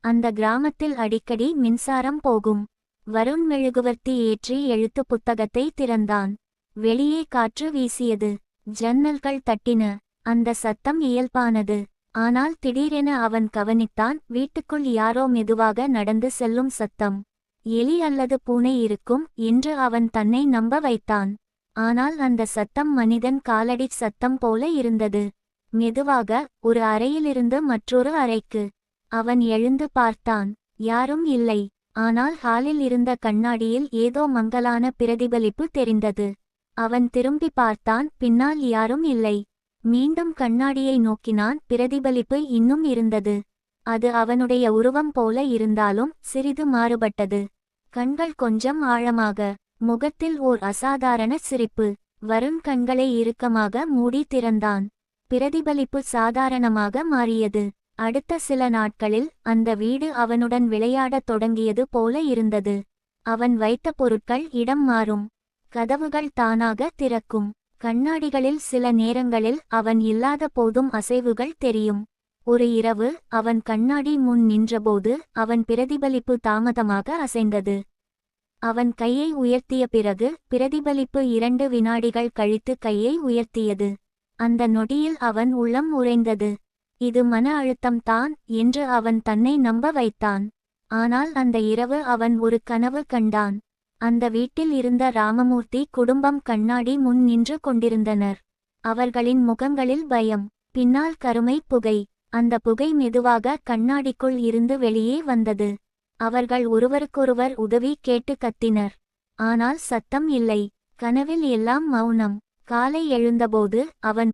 அந்த கிராமத்தில் அடிக்கடி மின்சாரம் போகும். வருண் மெழுகுவர்த்தி ஏற்றி எழுத்து புத்தகத்தை திறந்தான். வெளியே காற்று வீசியது. ஜன்னல்கள் தட்டின. அந்த சத்தம் இயல்பானது. ஆனால் திடீரென அவன் கவனித்தான், வீட்டுக்குள் யாரோ மெதுவாக நடந்து செல்லும் சத்தம். எலி அல்லது பூனை இருக்கும் என்று அவன் தன்னை நம்ப வைத்தான். ஆனால் அந்த சத்தம் மனிதன் காலடி சத்தம் போல இருந்தது. மெதுவாக ஒரு அறையிலிருந்து மற்றொரு அறைக்கு அவன் எழுந்து பார்த்தான். யாரும் இல்லை. ஆனால் ஹாலில் இருந்த கண்ணாடியில் ஏதோ மங்கலான பிரதிபலிப்பு தெரிந்தது. அவன் திரும்பி பார்த்தான், பின்னால் யாரும் இல்லை. மீண்டும் கண்ணாடியை நோக்கினான். பிரதிபலிப்பு இன்னும் இருந்தது. அது அவனுடைய உருவம் போல இருந்தாலும் சிறிது மாறுபட்டது. கண்கள் கொஞ்சம் ஆழமாக. முகத்தில் ஓர் அசாதாரண சிரிப்பு. வருண் கண்களை இறுக்கமாக மூடி திறந்தான். பிரதிபலிப்பு சாதாரணமாக மாறியது. அடுத்த சில நாட்களில் அந்த வீடு அவனுடன் விளையாடத் தொடங்கியது போல இருந்தது. அவன் வைத்த பொருட்கள் இடம் மாறும். கதவுகள் தானாக திறக்கும். கண்ணாடிகளில் சில நேரங்களில் அவன் இல்லாத போதும் அசைவுகள் தெரியும். ஒரு இரவு அவன் கண்ணாடி முன் நின்றபோது அவன் பிரதிபலிப்பு தாமதமாக அசைந்தது. அவன் கையை உயர்த்திய பிறகு பிரதிபலிப்பு 2 வினாடிகள் கழித்து கையை உயர்த்தியது. அந்த நொடியில் அவன் உள்ளம் உறைந்தது. இது மன அழுத்தம் தான் என்று அவன் தன்னை நம்ப வைத்தான். ஆனால் அந்த இரவு அவன் ஒரு கனவு கண்டான். அந்த வீட்டில் இருந்த ராமமூர்த்தி குடும்பம் கண்ணாடி முன் நின்று கொண்டிருந்தனர். அவர்களின் முகங்களில் பயம். பின்னால் கருமை புகை. அந்த புகை மெதுவாக கண்ணாடிக்குள் இருந்து வெளியே வந்தது. அவர்கள் ஒருவருக்கொருவர் உதவி கேட்டு கத்தினர். ஆனால் சத்தம் இல்லை. கனவில் எல்லாம் மௌனம். காலை எழுந்தபோது அவன்